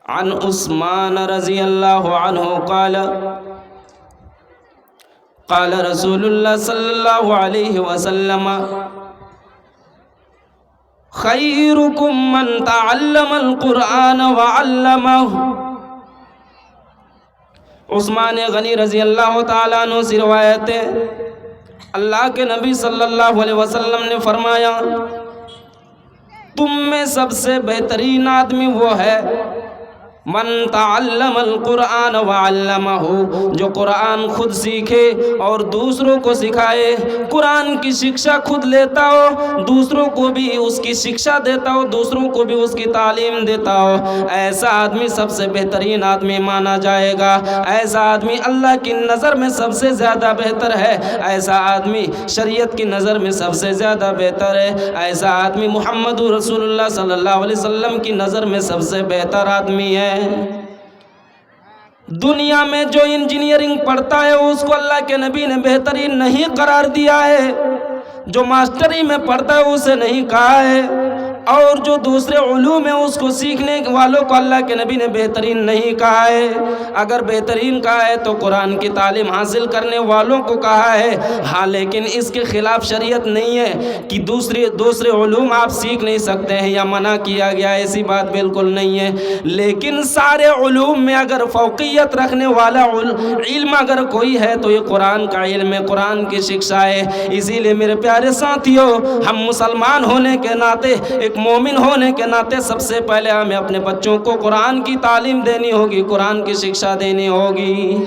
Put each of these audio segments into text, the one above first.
عن عثمان رضی اللہ عنہ قال قال رسول اللہ صلی اللہ علیہ وسلم خیرکم من تعلم القرآن وعلمہ۔ عثمان غنی رضی اللہ تعالیٰ عنہ سے روایت ہے، اللہ کے نبی صلی اللہ علیہ وسلم نے فرمایا تم میں سب سے بہترین آدمی وہ ہے من تعلم القرآن وعلمہ، جو قرآن خود سیکھے اور دوسروں کو سکھائے، قرآن کی شکشا خود لیتا ہو، دوسروں کو بھی اس کی شکشا دیتا ہو، دوسروں کو بھی اس کی تعلیم دیتا ہو، ایسا آدمی سب سے بہترین آدمی مانا جائے گا۔ ایسا آدمی اللہ کی نظر میں سب سے زیادہ بہتر ہے، ایسا آدمی شریعت کی نظر میں سب سے زیادہ بہتر ہے، ایسا آدمی محمد رسول اللہ صلی اللہ علیہ وسلم کی نظر میں سب سے بہتر آدمی ہے۔ دنیا میں جو انجینئرنگ پڑھتا ہے اس کو اللہ کے نبی نے بہترین نہیں قرار دیا ہے، جو ماسٹری میں پڑھتا ہے اسے نہیں کہا ہے، اور جو دوسرے علوم ہیں اس کو سیکھنے والوں کو اللہ کے نبی نے بہترین نہیں کہا ہے۔ اگر بہترین کہا ہے تو قرآن کی تعلیم حاصل کرنے والوں کو کہا ہے، ہاں لیکن اس کے خلاف شریعت نہیں ہے کہ دوسرے علوم آپ سیکھ نہیں سکتے ہیں یا منع کیا گیا، ایسی بات بالکل نہیں ہے۔ لیکن سارے علوم میں اگر فوقیت رکھنے والا علم اگر کوئی ہے تو یہ قرآن کا علم ہے، قرآن کی شکشا ہے۔ اسی لیے میرے پیارے ساتھیوں، ہم مسلمان ہونے کے ناطے، ایک مومن ہونے کے ناطے سب سے پہلے ہمیں اپنے بچوں کو قرآن کی تعلیم دینی ہوگی، قرآن کی شکشا دینی ہوگی۔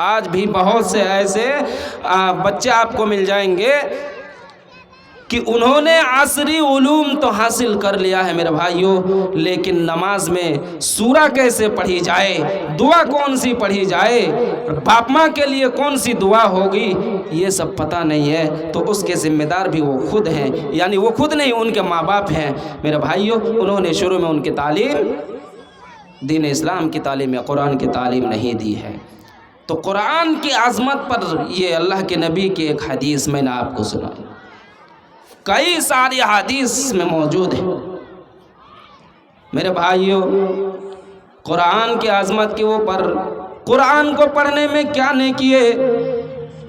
آج بھی بہت سے ایسے بچے آپ کو مل جائیں گے کہ انہوں نے عصری علوم تو حاصل کر لیا ہے میرے بھائیوں، لیکن نماز میں سورہ کیسے پڑھی جائے، دعا کون سی پڑھی جائے، باپ ماں کے لیے کون سی دعا ہوگی، یہ سب پتہ نہیں ہے۔ تو اس کے ذمہ دار بھی وہ خود ہیں، یعنی وہ خود نہیں، ان کے ماں باپ ہیں میرے بھائیوں۔ انہوں نے شروع میں ان کی تعلیم دین اسلام کی تعلیم یا قرآن کی تعلیم نہیں دی ہے۔ تو قرآن کی عظمت پر یہ اللہ کے نبی کی ایک حدیث میں نے آپ کو سنائی، کئی ساری حدیث میں موجود ہے میرے بھائیوں۔ قرآن کی عظمت کے اوپر قرآن کو پڑھنے میں کیا نیکی ہے،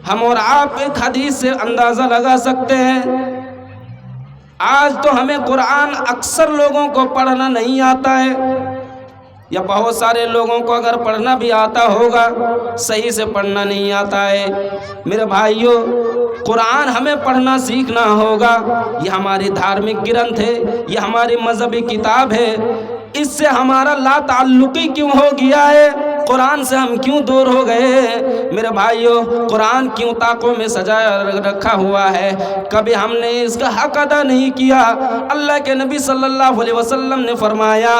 ہم اور آپ ایک حدیث سے اندازہ لگا سکتے ہیں۔ آج تو ہمیں قرآن اکثر لوگوں کو پڑھنا نہیں آتا ہے، یا بہت سارے لوگوں کو اگر پڑھنا بھی آتا ہوگا صحیح سے پڑھنا نہیں آتا ہے۔ میرے بھائیوں، قرآن ہمیں پڑھنا سیکھنا ہوگا۔ یہ ہماری دھارمک گرنتھ ہے، یہ ہماری مذہبی کتاب ہے، اس سے ہمارا لا تعلقی کیوں ہو گیا ہے، قرآن سے ہم کیوں دور ہو گئے ہیں میرے بھائیوں؟ قرآن کیوں طاقوں میں سجایا رکھا ہوا ہے، کبھی ہم نے اس کا حق ادا نہیں کیا۔ اللہ کے نبی صلی اللہ علیہ وسلم نے فرمایا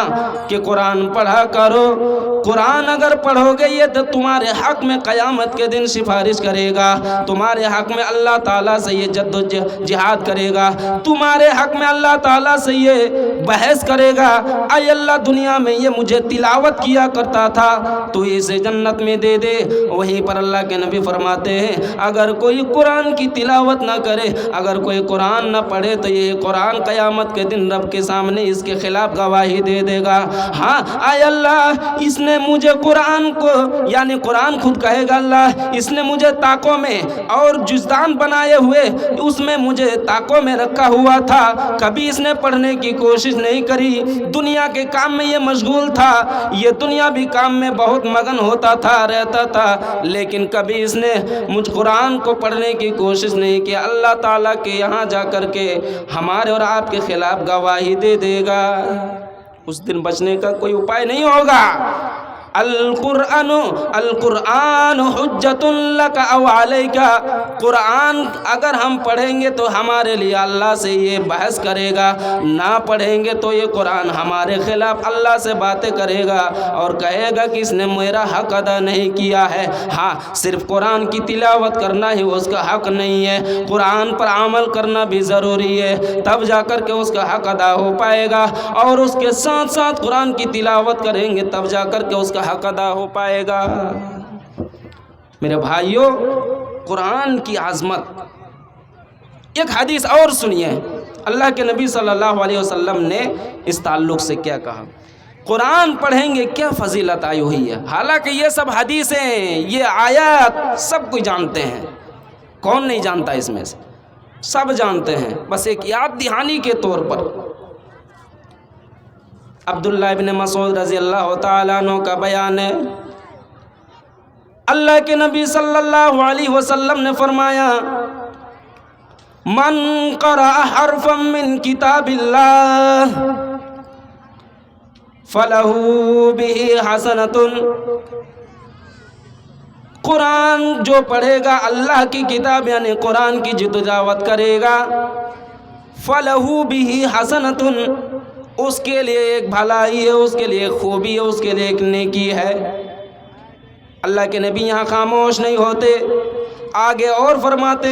کہ قرآن پڑھا کرو، قرآن اگر پڑھو گے یہ تو تمہارے حق میں قیامت کے دن سفارش کرے گا، تمہارے حق میں اللہ تعالیٰ سے یہ جد و جہاد کرے گا، تمہارے حق میں اللہ تعالیٰ سے یہ بحث کرے گا، اے اللہ دنیا میں یہ مجھے تلاوت کیا کرتا تھا تو اسے جنت میں دے دے۔ وہیں پر اللہ کے نبی فرماتے ہیں اگر کوئی قرآن کی تلاوت نہ کرے، اگر کوئی قرآن نہ پڑھے تو یہ قرآن قیامت کے دن رب کے سامنے اس کے خلاف گواہی دے دے گا، ہاں اے اللہ اس نے مجھے قرآن کو، یعنی قرآن خود کہے گا اللہ اس نے مجھے طاقوں میں اور جزدان بنائے ہوئے اس میں مجھے طاقوں میں رکھا ہوا تھا، کبھی اس نے پڑھنے کی کوشش نہیں کری، دنیا کے کام میں یہ مشغول تھا، یہ دنیا بھی کام میں بہت مگن ہوتا تھا رہتا تھا، لیکن کبھی اس نے مجھ قرآن کو پڑھنے کی کوشش نہیں کی۔ اللہ تعالیٰ کے یہاں جا کر کے ہمارے اور آپ کے خلاف گواہی دے دے گا، اس دن بچنے کا کوئی اپائے نہیں ہوگا۔ القرآن حجت لک او علیک، قرآن اگر ہم پڑھیں گے تو ہمارے لیے اللہ سے یہ بحث کرے گا، نہ پڑھیں گے تو یہ قرآن ہمارے خلاف اللہ سے باتیں کرے گا اور کہے گا کہ اس نے میرا حق ادا نہیں کیا ہے۔ ہاں صرف قرآن کی تلاوت کرنا ہی اس کا حق نہیں ہے، قرآن پر عمل کرنا بھی ضروری ہے، تب جا کر کے اس کا حق ادا ہو پائے گا، اور اس کے ساتھ ساتھ قرآن کی تلاوت کریں گے تب جا کر کے اس کا حق ادا ہو پائے گا۔ میرے بھائیوں، قرآن کی عظمت، ایک حدیث اور سنیے، اللہ کے نبی صلی اللہ علیہ وسلم نے اس تعلق سے کیا کہا قرآن پڑھیں گے کیا فضیلت آئی ہوئی ہے. حالانکہ یہ سب حدیثیں، یہ آیات سب کوئی جانتے ہیں، کون نہیں جانتا اس میں سے؟ سب جانتے ہیں، بس ایک یاد دہانی کے طور پر. عبداللہ ابن مسعود رضی اللہ تعالیٰ عنہ کا بیان ہے، اللہ کے نبی صلی اللہ علیہ وسلم نے فرمایا من قرأ حرفا من کتاب اللہ فَلَهُ بِهِ حَسَنَةٌ، قرآن جو پڑھے گا، اللہ کی کتاب یعنی قرآن کی جو تلاوت کرے گا، فَلَهُ بِهِ حَسَنَةٌ، اس کے لیے ایک بھلائی ہے، اس کے لیے ایک خوبی ہے، اس کے لیے ایک نیکی ہے. اللہ کے نبی یہاں خاموش نہیں ہوتے، آگے اور فرماتے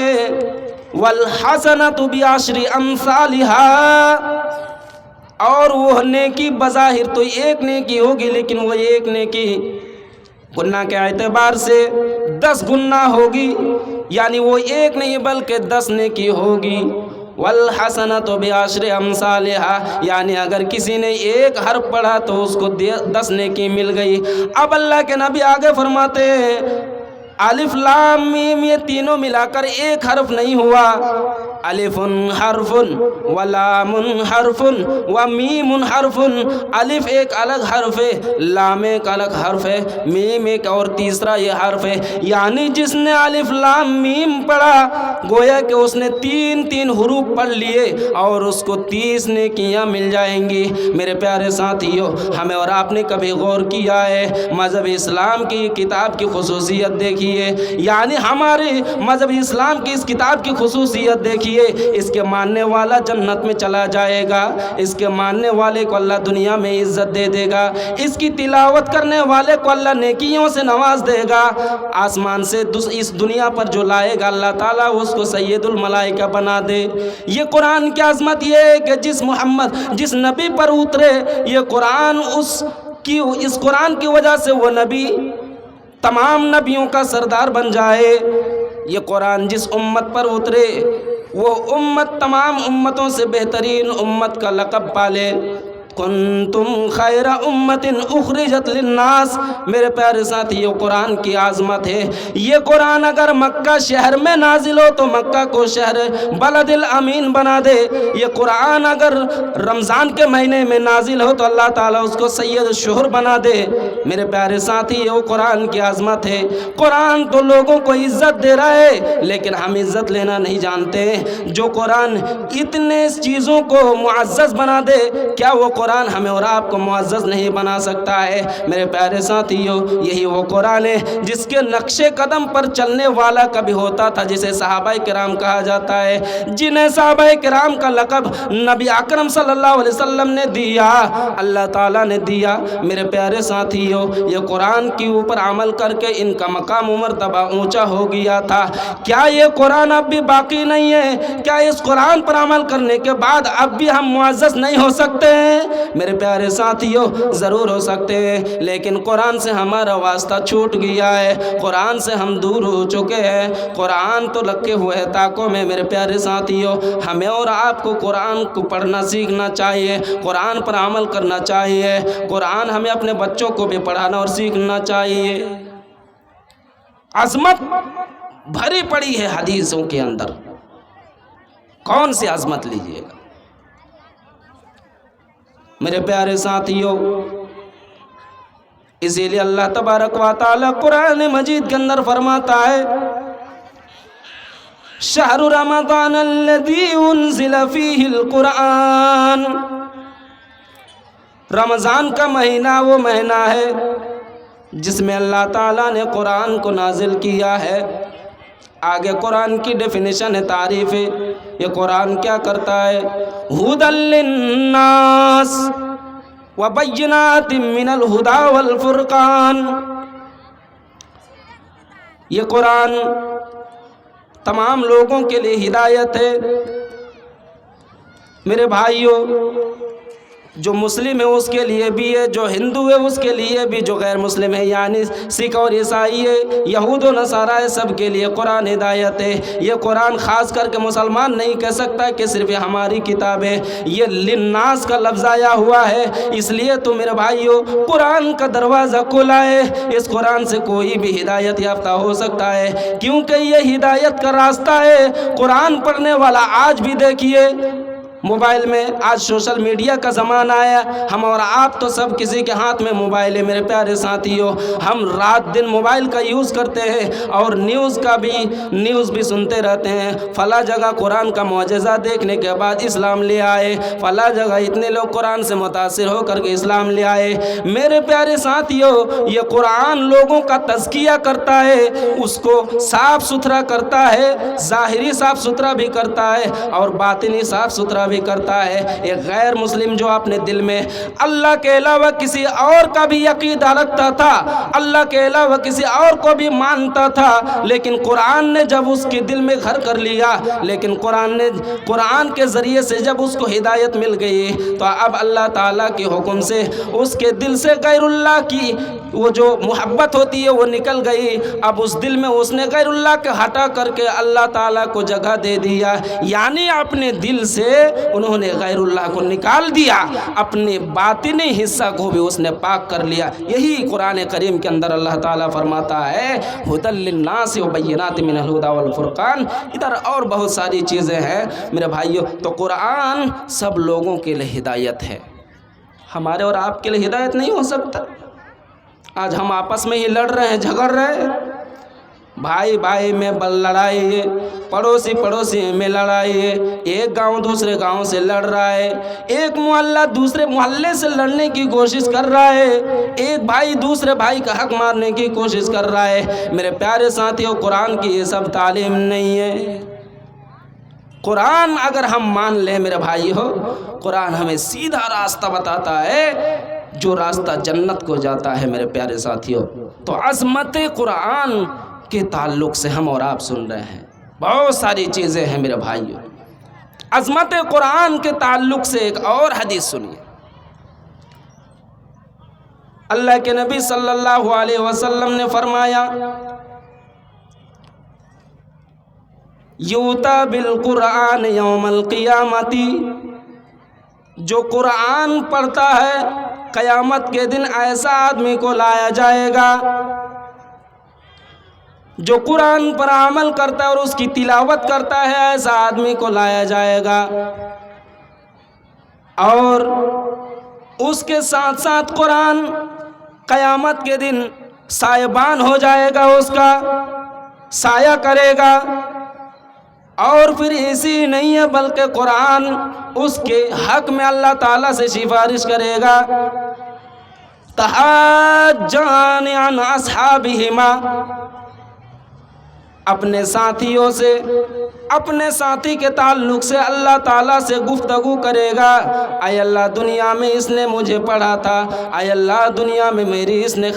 وَالْحَسَنَةُ بِعَشْرِ أَمْثَالِهَا، اور وہ نیکی بظاہر تو ایک نیکی ہوگی، لیکن وہ ایک نیکی گناہ کے اعتبار سے 10 گنا ہوگی، یعنی وہ ایک نہیں بلکہ 10 نیکی ہوگی. والحسنۃ بعشر امثالها، یعنی اگر کسی نے ایک حرف پڑھا تو اس کو 10 نیکی مل گئی. اب اللہ کے نبی آگے فرماتے ہیں الف لام میم یہ تینوں ملا کر ایک حرف نہیں ہوا، الف حرف ولام حرف ومیم حرف. الف ایک الگ حرف ہے، لام ایک الگ حرف ہے، میم ایک اور تیسرا یہ حرف ہے. یعنی جس نے الف لام میم پڑھا گویا کہ اس نے 3 حروف پڑھ لیے اور اس کو 30 نیکیاں مل جائیں گی. میرے پیارے ساتھیو، ہمیں اور آپ نے کبھی غور کیا ہے مذہب اسلام کی کتاب کی خصوصیت دیکھیے، یعنی ہمارے مذہب اسلام کی اس کتاب کی خصوصیت دیکھیے، اس کے ماننے والا جنت میں چلا جائے گا، اس کے ماننے والے کو اللہ دنیا میں عزت دے دے گا، اس کی تلاوت کرنے والے کو اللہ نیکیوں سے نواز دے گا. آسمان سے اس دنیا پر جو لائے گا اللہ تعالیٰ اس کو سید الملائکہ بنا دے. یہ قرآن کی عظمت یہ ہے کہ جس نبی پر اترے یہ قرآن، اس قرآن کی وجہ سے وہ نبی تمام نبیوں کا سردار بن جائے. یہ قرآن جس امت پر اترے وہ امت تمام امتوں سے بہترین امت کا لقب پالے. کنتم خیر امت اخرجت للناس. میرے پیارے ساتھیو، قرآن کی عظمت ہے. یہ قرآن اگر مکہ شہر میں نازل ہو تو مکہ کو شہر بلد الامین بنا دے. یہ قرآن اگر رمضان کے مہینے میں نازل ہو تو اللہ تعالیٰ اس کو سید الشہر بنا دے. میرے پیارے ساتھیو، قرآن کی عظمت ہے. قرآن تو لوگوں کو عزت دے رہا ہے لیکن ہم عزت لینا نہیں جانتے. جو قرآن اتنے چیزوں کو معزز بنا دے، کیا وہ قرآن ہمیں اور آپ کو معزز نہیں بنا سکتا ہے؟ میرے پیارے ساتھیو، یہی وہ قرآن ہے جس کے نقش قدم پر چلنے والا کبھی ہوتا تھا جسے صحابہ کرام کہا جاتا ہے، جنہیں صحابہ کرام کا لقب نبی اکرم صلی اللہ علیہ وسلم نے دیا، اللہ تعالیٰ نے دیا. میرے پیارے ساتھیو، یہ قرآن کے اوپر عمل کر کے ان کا مقام و مرتبہ اونچا ہو گیا تھا. کیا یہ قرآن اب بھی باقی نہیں ہے؟ کیا اس قرآن پر عمل کرنے کے بعد اب بھی ہم معزز نہیں ہو سکتے ہیں؟ میرے پیارے ساتھیو، ضرور ہو سکتے ہیں، لیکن قرآن سے ہمارا واسطہ چھوٹ گیا ہے، قرآن سے ہم دور ہو چکے ہیں. قرآن تو لکھے ہوئے ہے تاکوں میں. میرے پیارے ساتھیو، ہمیں اور آپ کو قرآن کو پڑھنا سیکھنا چاہیے، قرآن پر عمل کرنا چاہیے. قرآن ہمیں اپنے بچوں کو بھی پڑھانا اور سیکھنا چاہیے. عظمت بھری پڑی ہے حدیثوں کے اندر، کون سی عظمت لیجیے گا؟ میرے پیارے ساتھیو، اسی لیے اللہ تبارک و تعالی قرآن مجید کے اندر فرماتا ہے شہر رمضان الذی انزل فیہ القرآن. رمضان کا مہینہ وہ مہینہ ہے جس میں اللہ تعالیٰ نے قرآن کو نازل کیا ہے. آگے قرآن کی ڈیفینیشن ہے، تعریف ہے. یہ قرآن کیا کرتا ہے؟ ھدی للناس وبینات من الہدی والفرقان. یہ قرآن تمام لوگوں کے لیے ہدایت ہے. میرے بھائیوں، جو مسلم ہے اس کے لیے بھی ہے، جو ہندو ہے اس کے لیے بھی، جو غیر مسلم ہے یعنی سکھ اور عیسائی ہے، یہود و نصارہ ہے، سب کے لیے قرآن ہدایت ہے۔ یہ قرآن خاص کر کے مسلمان نہیں کہہ سکتا کہ صرف یہ ہماری کتاب ہے، یہ للناس کا لفظ آیا ہوا ہے۔ اس لیے تو میرے بھائیو قرآن کا دروازہ کھلا ہے، اس قرآن سے کوئی بھی ہدایت یافتہ ہو سکتا ہے، کیونکہ یہ ہدایت کا راستہ ہے۔ قرآن پڑھنے والا آج بھی دیکھیے موبائل میں، آج سوشل میڈیا کا زمانہ ہے، ہم اور آپ تو سب کسی کے ہاتھ میں موبائل ہے میرے پیارے ساتھیوں، ہم رات دن موبائل کا یوز کرتے ہیں اور نیوز بھی سنتے رہتے ہیں۔ فلاں جگہ قرآن کا معجزہ دیکھنے کے بعد اسلام لے آئے، فلاں جگہ اتنے لوگ قرآن سے متاثر ہو کر کے اسلام لے آئے۔ میرے پیارے ساتھیوں یہ قرآن لوگوں کا تزکیہ کرتا ہے، اس کو صاف ستھرا کرتا ہے، ظاہری صاف ستھرا بھی کرتا ہے اور باطنی صاف ستھرا بھی کرتا ہے۔ ایک غیر مسلم جو اپنے دل میں اللہ کے علاوہ کسی اور کا بھی عقیدہ رکھتا تھا، اللہ کے علاوہ کسی اور کو بھی مانتا تھا، لیکن قرآن نے جب اس کے دل میں گھر کر لیا، لیکن قرآن کے ذریعے سے جب اس کو ہدایت مل گئی تو اب اللہ تعالیٰ کے حکم سے اس کے دل سے غیر اللہ کی وہ جو محبت ہوتی ہے وہ نکل گئی۔ اب اس دل میں اس نے غیر اللہ کے ہٹا کر کے اللہ تعالیٰ کو جگہ دے دیا، یعنی اپنے دل سے انہوں نے غیر اللہ کو نکال دیا، اپنے باطنی حصہ کو بھی اس نے پاک کر لیا۔ یہی قرآن کریم کے اندر اللہ تعالیٰ فرماتا ہے ھدی للناس وبینات من الھدی والفرقان۔ ادھر اور بہت ساری چیزیں ہیں میرے بھائیوں۔ تو قرآن سب لوگوں کے لیے ہدایت ہے، ہمارے اور آپ کے لیے ہدایت نہیں ہو سکتا۔ آج ہم آپس میں ہی لڑ رہے ہیں، جھگڑ رہے ہیں، بھائی بھائی میں لڑائی ہے، پڑوسی میں لڑائی ہے، ایک گاؤں دوسرے گاؤں سے لڑ رہا ہے، ایک محلہ دوسرے محلے سے لڑنے کی کوشش کر رہا ہے، ایک بھائی دوسرے بھائی کا حق مارنے کی کوشش کر رہا ہے۔ میرے پیارے ساتھیوں قرآن کی یہ سب تعلیم نہیں ہے۔ قرآن اگر ہم مان لیں میرے بھائی ہو، قرآن ہمیں سیدھا راستہ بتاتا ہے، جو راستہ جنت کو جاتا ہے میرے پیارے ساتھیوں۔ تو عظمت قرآن کے تعلق سے ہم اور آپ سن رہے ہیں، بہت ساری چیزیں ہیں میرے بھائیوں۔ عظمت قرآن کے تعلق سے ایک اور حدیث سنیے۔ اللہ کے نبی صلی اللہ علیہ وسلم نے فرمایا یوتا بالقرآن یوم القیامت، جو قرآن پڑھتا ہے قیامت کے دن ایسا آدمی کو لایا جائے گا جو قرآن پر عمل کرتا ہے اور اس کی تلاوت کرتا ہے، ایسا آدمی کو لایا جائے گا، اور اس کے ساتھ ساتھ قرآن قیامت کے دن سایبان ہو جائے گا، اس کا سایہ کرے گا۔ اور پھر اسی نہیں ہے بلکہ قرآن اس کے حق میں اللہ تعالیٰ سے سفارش کرے گا، تحاجان عن اصحابہما، اپنے ساتھیوں سے، اپنے ساتھی کے تعلق سے اللہ تعالیٰ سے گفتگو کرے گا، اے اللہ دنیا میں اس نے مجھے پڑھا تھا، اے اللہ دنیا میں اس نے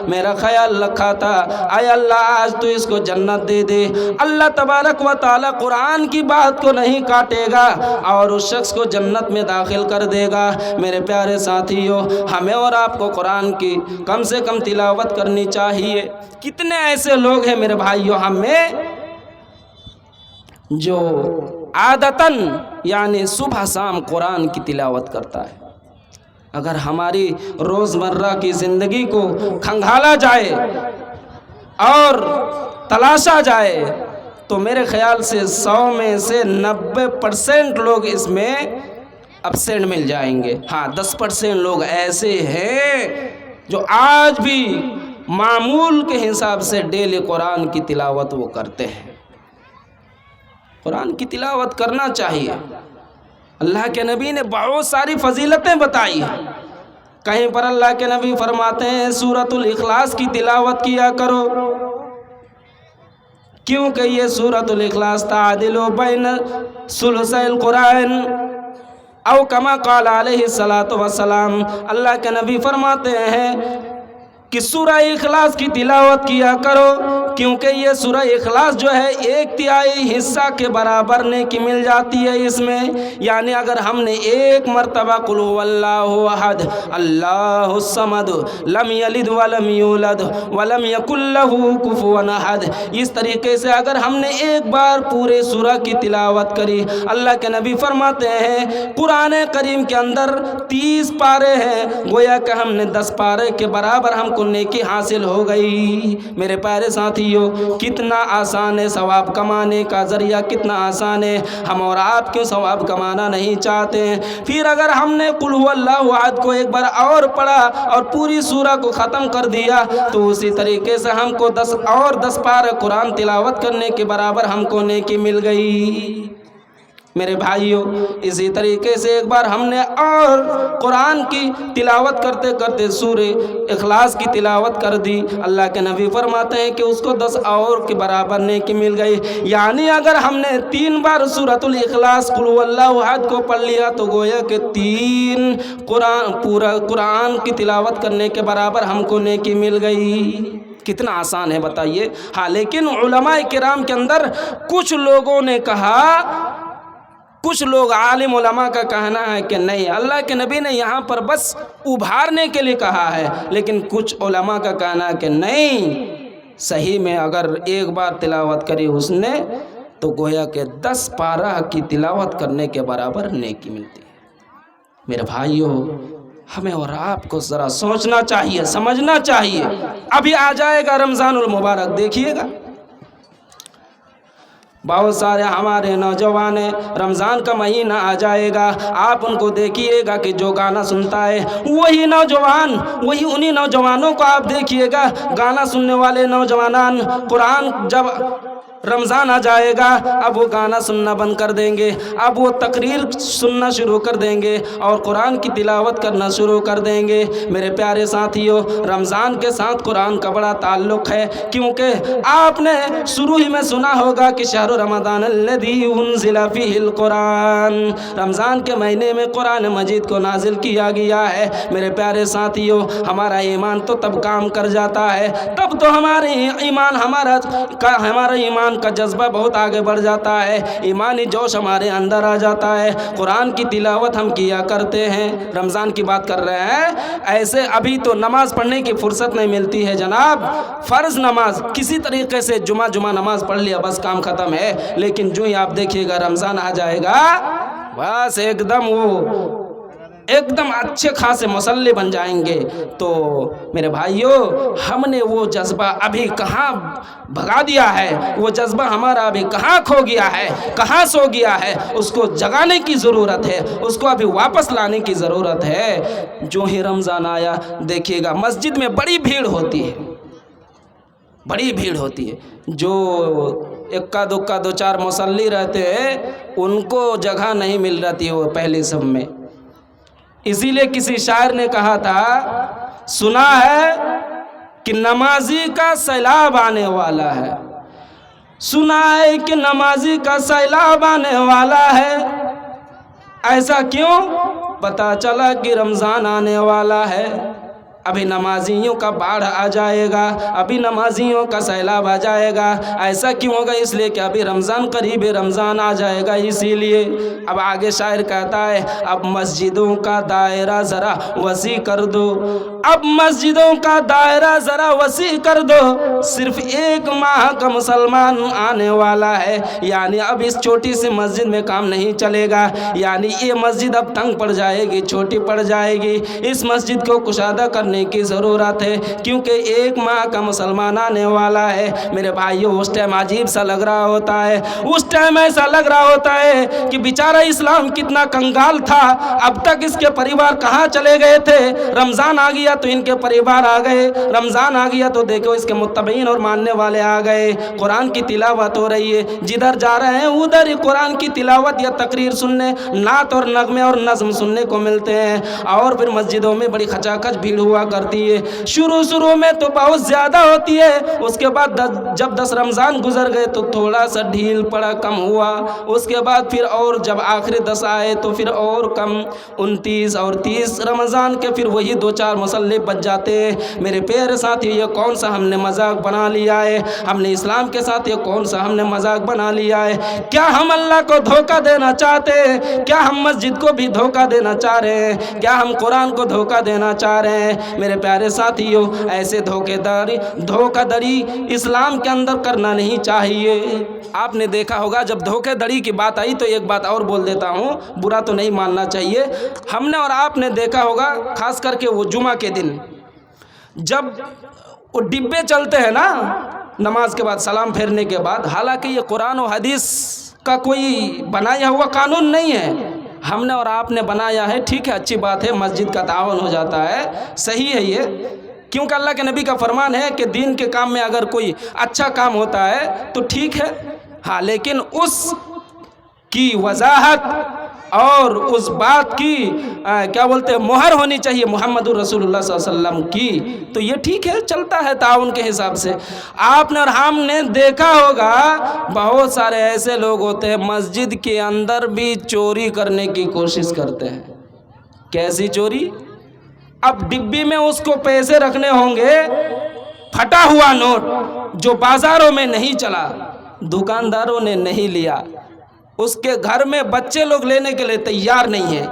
میرا خیال رکھا تھا، اے اللہ آج تو اس کو جنت دے دے۔ اللہ تبارک و تعالیٰ قرآن کی بات کو نہیں کاٹے گا اور اس شخص کو جنت میں داخل کر دے گا۔ میرے پیارے ساتھیوں ہمیں اور آپ کو قرآن کی کم سے کم تلاوت کرنی چاہیے۔ کتنے ایسے لوگ ہیں میرے بھائیوں ہم میں جو عادتاً یعنی صبح شام قرآن کی تلاوت کرتا ہے۔ اگر ہماری روزمرہ کی زندگی کو کھنگالا جائے اور تلاشا جائے تو میرے خیال سے 100 میں سے 90% لوگ اس میں ابسینٹ مل جائیں گے۔ ہاں 10% لوگ ایسے ہیں جو آج بھی معمول کے حساب سے ڈیلی قرآن کی تلاوت وہ کرتے ہیں۔ قرآن کی تلاوت کرنا چاہیے۔ اللہ کے نبی نے بہت ساری فضیلتیں بتائی ہیں، کہیں پر اللہ کے نبی فرماتے ہیں سورۃ الاخلاص کی تلاوت کیا کرو، کیونکہ یہ سورۃ الاخلاص تعدل بین ثلثی القرآن او کما قال علیہ الصلوۃ والسلام۔ اللہ کے نبی فرماتے ہیں کہ سورہ اخلاص کی تلاوت کیا کرو، کیونکہ یہ سورہ اخلاص جو ہے 1/3 حصہ کے برابر نیکی مل جاتی ہے اس میں. یعنی اگر ہم نے ایک مرتبہ قل هو اللہ احد اللہ الصمد لم یلد ولم یولد ولم یکن لہ کفوا احد، اس طریقے سے اگر ہم نے ایک بار پورے سورہ کی تلاوت کری، اللہ کے نبی فرماتے ہیں قرآن کریم کے اندر 30 پارے ہیں، گویا کہ ہم نے 10 پارے کے برابر ہم کو نیکی حاصل ہو گئی. میرے پیارے ساتھیوں، کتنا آسان ہے ثواب کمانے کا ذریعہ، کتنا آسان ہے. ہم اور آپ کیوں ثواب کمانا نہیں چاہتے ہیں؟ پھر اگر ہم نے قل هو اللہ احد کو ایک بار اور پڑھا اور پوری سورہ کو ختم کر دیا تو اسی طریقے سے ہم کو 10 پارے قرآن تلاوت کرنے کے برابر ہم کو نیکی مل گئی. میرے بھائیوں، اسی طریقے سے ایک بار ہم نے اور قرآن کی تلاوت کرتے کرتے سورہ اخلاص کی تلاوت کر دی، اللہ کے نبی فرماتے ہیں کہ اس کو 10 اور کے برابر نیکی مل گئی. یعنی اگر ہم نے 3 بار سورۃ الاخلاص قل هو اللہ احد کو پڑھ لیا تو گویا کہ 3 پورا قرآن کی تلاوت کرنے کے برابر ہم کو نیکی مل گئی. کتنا آسان ہے بتائیے. ہاں، لیکن علماء کرام کے اندر کچھ لوگوں نے کہا، کچھ لوگ عالم علماء کا کہنا ہے کہ نہیں، اللہ کے نبی نے یہاں پر بس ابھارنے کے لیے کہا ہے. لیکن کچھ علماء کا کہنا ہے کہ نہیں، صحیح میں اگر ایک بار تلاوت کری اس نے تو گویا کہ 10 پارہ کی تلاوت کرنے کے برابر نیکی ملتی ہے. میرے بھائیوں، ہمیں اور آپ کو ذرا سوچنا چاہیے، سمجھنا چاہیے. ابھی آ جائے گا رمضان المبارک، دیکھیے گا بہت سارے ہمارے نوجوان ہیں، رمضان کا مہینہ آ جائے گا، آپ ان کو دیکھیے گا کہ جو گانا سنتا ہے وہی انہی نوجوانوں کو آپ دیکھیے گا، گانا سننے والے نوجوانان قرآن جب رمضان آ جائے گا اب وہ گانا سننا بند کر دیں گے، اب وہ تقریر سننا شروع کر دیں گے اور قرآن کی تلاوت کرنا شروع کر دیں گے. میرے پیارے ساتھیوں، رمضان کے ساتھ قرآن کا بڑا تعلق ہے، کیونکہ آپ نے شروع ہی میں سنا ہوگا کہ شہر رمضان الذی انزل فیہ القرآن، رمضان کے مہینے میں قرآن مجید کو نازل کیا گیا ہے. میرے پیارے ساتھیوں، ہمارا ایمان تو تب کام کر جاتا ہے، تب تو ہمارا ایمان کا جذبہ بہت آگے بڑھ جاتا ہے، ایمانی جوش ہمارے اندر آ جاتا ہے. قرآن کی تلاوت ہم کیا کرتے ہیں، رمضان کی بات کر رہے ہیں. ایسے ابھی تو نماز پڑھنے کی فرصت نہیں ملتی ہے جناب، فرض نماز کسی طریقے سے جمعہ نماز پڑھ لیا بس کام ختم ہے. لیکن جو ہی آپ دیکھیے گا رمضان آ جائے گا بس ایک دم اچھے خاصے مصلی بن جائیں گے. تو میرے بھائیوں، ہم نے وہ جذبہ ابھی کہاں بھگا دیا ہے، وہ جذبہ ہمارا ابھی کہاں کھو گیا ہے، کہاں سو گیا ہے، اس کو جگانے کی ضرورت ہے، اس کو ابھی واپس لانے کی ضرورت ہے. جو ہی رمضان آیا دیکھیے گا مسجد میں بڑی بھیڑ ہوتی ہے، بڑی بھیڑ ہوتی ہے. جو اکا دکا 2-4 مصلی رہتے ہیں ان کو جگہ نہیں مل رہتی وہ پہلی صف میں. اسی لیے کسی شاعر نے کہا تھا، سنا ہے کہ نمازی کا سیلاب آنے والا ہے، سنا ہے کہ نمازی کا سیلاب آنے والا ہے. ایسا کیوں؟ پتہ چلا کہ رمضان آنے والا ہے، ابھی نمازیوں کا باڑھ آ جائے گا، ابھی نمازیوں کا سیلاب آ جائے گا. ایسا کیوں ہوگا؟ اس لیے کہ ابھی رمضان قریب رمضان آ جائے گا. اسی لیے اب آگے شاعر کہتا ہے، اب مسجدوں کا دائرہ ذرا وسیع کر دو، اب مسجدوں کا دائرہ ذرا وسیع کر دو، صرف 1 ماہ کا مسلمان آنے والا ہے. یعنی اب اس چھوٹی سی مسجد میں کام نہیں چلے گا، یعنی یہ مسجد اب تنگ پڑ جائے گی، چھوٹی پڑ جائے گی. اس مسجد کو کشادہ کرنے کی ضرورت ہے، کیونکہ 1 ماہ کا مسلمان آنے والا ہے. میرے بھائیوں، اس ٹائم عجیب سا لگ رہا ہوتا ہے، اس ٹائم ایسا لگ رہا ہوتا ہے کہ بیچارہ اسلام کتنا کنگال تھا، اب تک اس کے پریوار کہاں چلے گئے تھے. رمضان آ گیا تو ان کے پریوار آ گئے، رمضان آ گیا تو دیکھو اس کے متبعین اور ماننے والے آ گئے. قرآن کی تلاوت ہو رہی ہے، جدھر جا رہے ہیں ادھر ہی قرآن کی تلاوت یا تقریر سننے، نعت اور نغمے اور نظم سننے کو ملتے ہیں. اور پھر مسجدوں میں بڑی کھچا کھچ بھیڑ ہوا کرتی ہے. شروع میں تو بہت زیادہ ہوتی ہے, اس کے بعد جب 10 رمضان گزر گئے تو تھوڑا سا ڈھیل پڑا, کم ہوا. اس کے بعد پھر اور جب آخری 10 آئے تو پھر اور کم, 29 اور 30 رمضان کے پھر وہی 2-4 مسلح بچ جاتے ہیں. میرے پیارے ساتھی, یہ کون سا ہم نے مذاق بنا لیا ہے؟ ہم نے اسلام کے ساتھ یہ کون سا ہم نے مذاق بنا لیا ہے؟ کیا ہم اللہ کو دھوکہ دینا چاہتے ہیں؟ کیا ہم مسجد کو بھی دھوکہ دینا چاہ رہے ہیں؟ کیا ہم قرآن کو دھوکہ دینا چاہ رہے ہیں؟ میرے پیارے ساتھیوں, ایسے دھوکہ دڑی اسلام کے اندر کرنا نہیں چاہیے. آپ نے دیکھا ہوگا جب دھوکہ دڑی کی بات آئی تو ایک بات اور بول دیتا ہوں, برا تو نہیں ماننا چاہیے. ہم نے اور آپ نے دیکھا ہوگا خاص کر کے وہ جمعہ کے دن جب وہ ڈبے چلتے ہیں نا نماز کے بعد, سلام پھیرنے کے بعد, حالانکہ یہ قرآن و حدیث کا کوئی بنایا ہوا قانون نہیں ہے, ہم نے اور آپ نے بنایا ہے. ٹھیک ہے, اچھی بات ہے, مسجد کا تعاون ہو جاتا ہے, صحیح ہے یہ, کیونکہ اللہ کے نبی کا فرمان ہے کہ دین کے کام میں اگر کوئی اچھا کام ہوتا ہے تو ٹھیک ہے. ہاں, لیکن اس کی وضاحت اور اس بات کی کیا بولتے ہیں مہر ہونی چاہیے محمد رسول اللہ صلی اللہ علیہ وسلم کی, تو یہ ٹھیک ہے, چلتا ہے تعاون کے حساب سے. آپ نے اور ہم نے دیکھا ہوگا بہت سارے ایسے لوگ ہوتے ہیں مسجد کے اندر بھی چوری کرنے کی کوشش کرتے ہیں. کیسی چوری؟ اب ڈبی میں اس کو پیسے رکھنے ہوں گے, پھٹا ہوا نوٹ جو بازاروں میں نہیں چلا, دکانداروں نے نہیں لیا, اس کے گھر میں بچے لوگ لینے کے لیے تیار نہیں ہیں,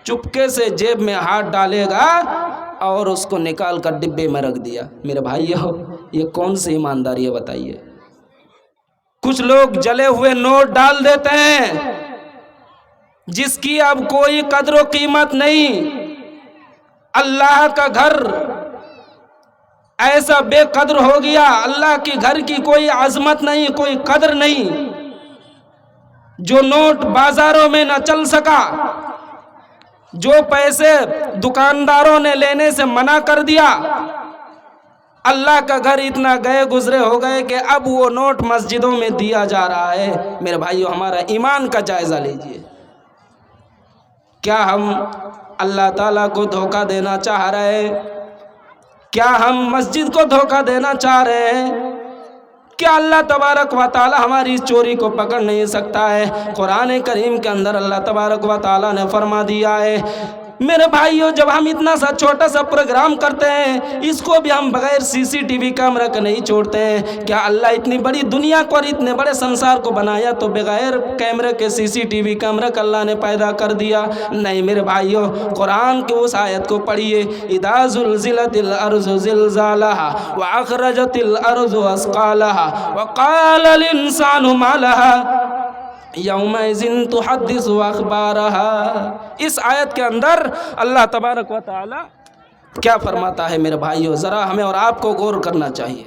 چپکے سے جیب میں ہاتھ ڈالے گا اور اس کو نکال کر ڈبے میں رکھ دیا. میرے بھائیو, یہ کون سی ایمانداری ہے بتائیے؟ کچھ لوگ جلے ہوئے نوٹ ڈال دیتے ہیں جس کی اب کوئی قدر و قیمت نہیں. اللہ کا گھر ایسا بے قدر ہو گیا, اللہ کے گھر کی کوئی عظمت نہیں, کوئی قدر نہیں. جو نوٹ بازاروں میں نہ چل سکا, جو پیسے دکانداروں نے لینے سے منع کر دیا, اللہ کا گھر اتنا گئے گزرے ہو گئے کہ اب وہ نوٹ مسجدوں میں دیا جا رہا ہے. میرے بھائیو, ہمارا ایمان کا جائزہ لیجئے. کیا ہم اللہ تعالیٰ کو دھوکہ دینا چاہ رہے ہیں؟ کیا ہم مسجد کو دھوکہ دینا چاہ رہے ہیں؟ کیا اللہ تبارک و تعالی ہماری اس چوری کو پکڑ نہیں سکتا ہے؟ قرآن کریم کے اندر اللہ تبارک و تعالی نے فرما دیا ہے. میرے بھائیو, جب ہم اتنا سا چھوٹا سا پروگرام کرتے ہیں, اس کو بھی ہم بغیر CCTV کیمرہ کے نہیں چھوڑتے ہیں. کیا اللہ اتنی بڑی دنیا کو اور اتنے بڑے سنسار کو بنایا تو بغیر کیمرے کے CCTV کیمرہ کا اللہ نے پیدا کر دیا؟ نہیں میرے بھائیو, قرآن کی اس آیت کو پڑھیے, اذا زلزلت الارض زلزالها واخرجت الارض اثقالها وقال الانسان ما لها یومئذ تحدث اخبارها. اس آیت کے اندر اللہ تبارک و تعالی کیا فرماتا ہے میرے بھائیو؟ ذرا ہمیں اور آپ کو غور کرنا چاہیے.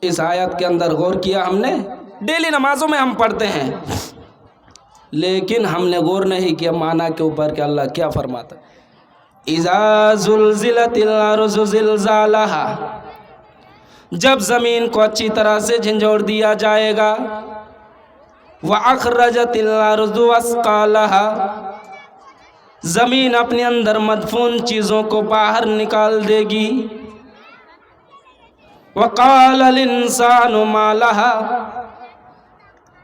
اس آیت کے اندر غور کیا ہم نے؟ ڈیلی نمازوں میں ہم پڑھتے ہیں, لیکن ہم نے غور نہیں کیا معنی کے اوپر کہ اللہ کیا فرماتا ہے. اذا زلزلت الارض زلزالها, جب زمین کو اچھی طرح سے جھنجھوڑ دیا جائے گا. واخرجت الارض اثقالها, زمین اپنے اندر مدفون چیزوں کو باہر نکال دے گی. وقال الانسان ما لها,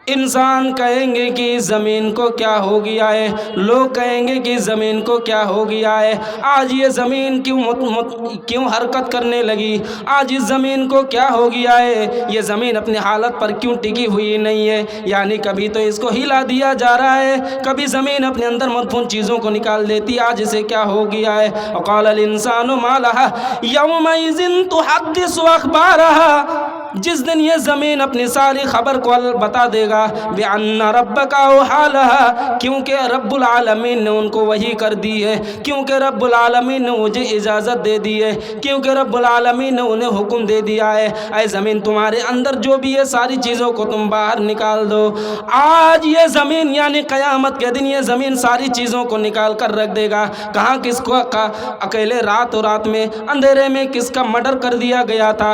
انسان کہیں گے کہ زمین کو کیا ہو گیا ہے, لوگ کہیں گے کہ زمین کو کیا ہو گیا ہے, آج یہ زمین کیوں حرکت کرنے لگی, آج اس زمین کو کیا ہو گیا ہے, یہ زمین اپنی حالت پر کیوں ٹکی ہوئی نہیں ہے. یعنی کبھی تو اس کو ہلا دیا جا رہا ہے, کبھی زمین اپنے اندر مدفون چیزوں کو نکال دیتی, آج اسے کیا ہو گیا ہے. وقال الانسان ما لها یومئذ تحدث اخبارها, جس دن یہ زمین اپنی ساری خبر کو بتا دے گا. بِأَنَّ رَبَّكَ أَوْحَىٰ, کیونکہ رب العالمین نے ان کو وحی کر دی ہے, کیونکہ رب العالمین نے مجھے اجازت دے دی ہے, کیونکہ رب العالمین نے انہیں حکم دے دیا ہے, اے زمین تمہارے اندر جو بھی ہے ساری چیزوں کو تم باہر نکال دو. آج یہ زمین یعنی قیامت کے دن یہ زمین ساری چیزوں کو نکال کر رکھ دے گا. کہاں کس کو اکیلے رات و رات میں اندھیرے میں کس کا مرڈر کر دیا گیا تھا,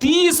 30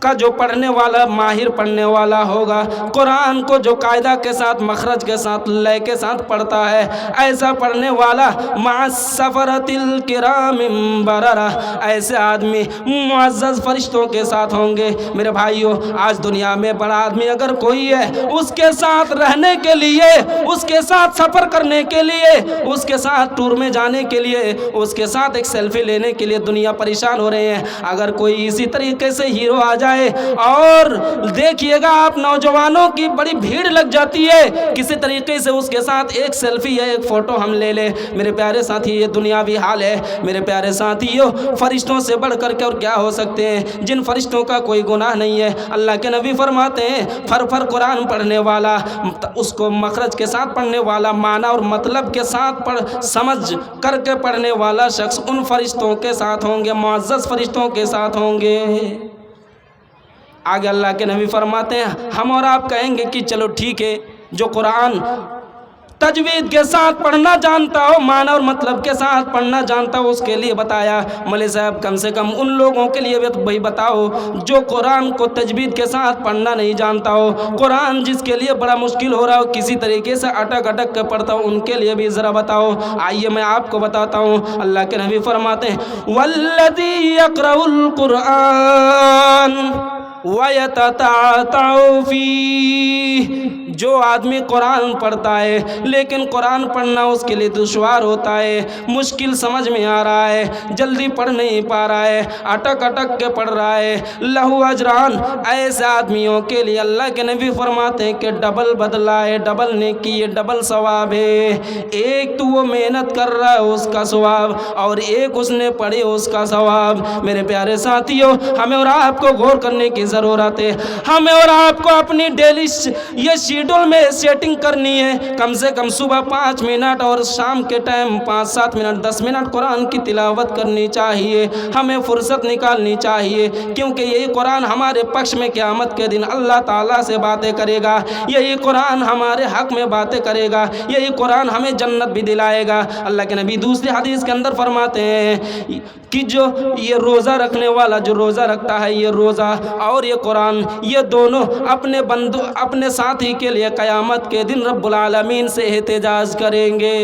کا جو پڑھنے والا ماہر پڑھنے والا ہوگا، قرآن کو جو قاعدہ کے ساتھ مخرج کے ساتھ لے کے ساتھ پڑھتا ہے، ایسا پڑھنے والا مع السفرۃ الکرام بررہ، ایسے آدمی معزز فرشتوں کے ساتھ ہوں گے۔ میرے بھائیوں، آج دنیا میں بڑا آدمی اگر کوئی ہے، اس کے ساتھ رہنے کے لیے، اس کے ساتھ سفر کرنے کے لیے، اس کے ساتھ ٹور میں جانے کے لیے، اس کے ساتھ ایک سیلفی لینے کے لیے دنیا پریشان ہو رہے ہیں۔ اگر کوئی اسی طریقے سے ہیرو آ جائے اور دیکھیے گا آپ نوجوانوں کی بڑی بھیڑ لگ جاتی ہے، کسی طریقے سے اس کے ساتھ ایک سیلفی یا ایک فوٹو ہم لے لیں۔ میرے پیارے ساتھی، یہ دنیاوی حال ہے۔ میرے پیارے ساتھیوں، فرشتوں سے بڑھ کر کے اور کیا ہو سکتے ہیں، جن فرشتوں کا کوئی گناہ نہیں ہے۔ اللہ کے نبی فرماتے ہیں، فر قرآن پڑھنے والا، اس کو مخرج کے ساتھ پڑھنے والا، معنی اور مطلب کے ساتھ سمجھ کر کے پڑھنے والا شخص ان فرشتوں کے ساتھ ہوں گے، معزز فرشتوں کے ساتھ ہوں گے۔ آگے اللہ کے نبی فرماتے ہیں، ہم اور آپ کہیں گے کہ چلو ٹھیک ہے، جو قرآن تجوید کے ساتھ پڑھنا جانتا ہو، معنی اور مطلب کے ساتھ پڑھنا جانتا ہو، اس کے لیے بتایا۔ مولوی صاحب کم سے کم ان لوگوں کے لیے بھی بتاؤ جو قرآن کو تجوید کے ساتھ پڑھنا نہیں جانتا ہو، قرآن جس کے لیے بڑا مشکل ہو رہا ہو، کسی طریقے سے اٹک اٹک کے پڑھتا ہو، ان کے لیے بھی ذرا بتاؤ۔ آئیے میں آپ کو بتاتا ہوں۔ اللہ کے نبی فرماتے ہیں، والذی یقرأ القرآن وَيَتَتَعْتَعُ فِيهِ، جو آدمی قرآن پڑھتا ہے لیکن قرآن پڑھنا اس کے لیے دشوار ہوتا ہے، مشکل سمجھ میں آ رہا ہے، جلدی پڑھ نہیں پا رہا ہے، اٹک اٹک کے پڑھ رہا ہے، لہو اجران، ایسے آدمیوں کے لیے اللہ کے نبی فرماتے ہیں کہ ڈبل بدلہ ہے، ڈبل نیکی ہے، ڈبل ثواب ہے۔ ایک تو وہ محنت کر رہا ہے اس کا ثواب، اور ایک اس نے پڑھی اس کا ثواب۔ میرے پیارے ساتھیوں، ہمیں اور آپ کو غور کرنے کی ضرورت ہے۔ ہمیں اور آپ کو اپنی ڈیلی یہ شیڈول میں سیٹنگ کرنی ہے، کم سے کم صبح 5 منٹ اور شام کے ٹائم 5-7 منٹ 10 منٹ قرآن کی تلاوت کرنی چاہیے۔ ہمیں فرصت نکالنی چاہیے، کیونکہ یہی قرآن ہمارے پکش میں قیامت کے دن اللہ تعالیٰ سے باتیں کرے گا، یہی قرآن ہمارے حق میں باتیں کرے گا، یہی قرآن ہمیں جنت بھی دلائے گا۔ اللہ کے نبی دوسری حدیث کے اندر فرماتے ہیں کہ جو یہ روزہ رکھنے والا جو روزہ رکھتا ہے، یہ روزہ اور یہ قرآن، یہ دونوں اپنے ساتھی کے لیے قیامت کے دن رب العالمین سے احتجاج کریں گے۔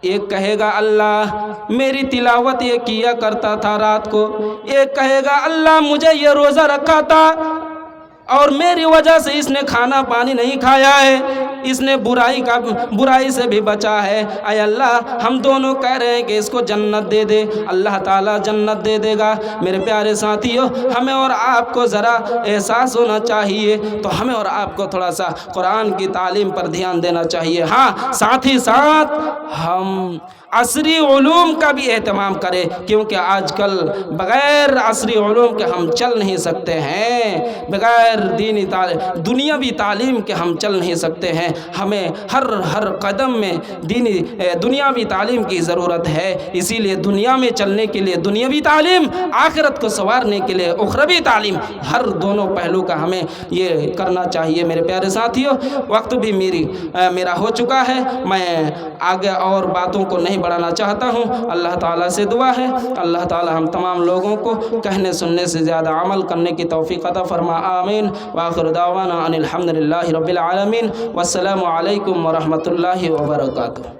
ایک کہے گا اللہ میری تلاوت یہ کیا کرتا تھا رات کو، ایک کہے گا اللہ مجھے یہ روزہ رکھا تھا اور میری وجہ سے اس نے کھانا پانی نہیں کھایا ہے، اس نے برائی سے بھی بچا ہے۔ اے اللہ ہم دونوں کہہ رہے ہیں کہ اس کو جنت دے دے، اللہ تعالیٰ جنت دے دے گا۔ میرے پیارے ساتھیوں، ہمیں اور آپ کو ذرا احساس ہونا چاہیے، تو ہمیں اور آپ کو تھوڑا سا قرآن کی تعلیم پر دھیان دینا چاہیے۔ ہاں، ساتھ ہی ساتھ ہم عصری علوم کا بھی اہتمام کریں، کیونکہ آج کل بغیر عصری علوم کے ہم چل نہیں سکتے ہیں، بغیر دنیاوی تعلیم کے ہم چل نہیں سکتے ہیں۔ ہمیں ہر قدم میں دنیاوی تعلیم کی ضرورت ہے، اسی لیے دنیا میں چلنے کے لیے دنیاوی تعلیم، آخرت کو سنوارنے کے لیے اخروی تعلیم، ہر دونوں پہلو کا ہمیں یہ کرنا چاہیے۔ میرے پیارے ساتھیوں، وقت بھی میرا ہو چکا ہے، میں آگے اور باتوں کو نہیں بڑھانا چاہتا ہوں۔ اللہ تعالیٰ سے دعا ہے اللہ تعالیٰ ہم تمام لوگوں کو کہنے سننے سے زیادہ عمل کرنے کی توفیق عطا فرما، آمین۔ وآخر دعوانا ان الحمد للہ رب العالمین، والسلام علیکم ورحمۃ اللہ وبرکاتہ۔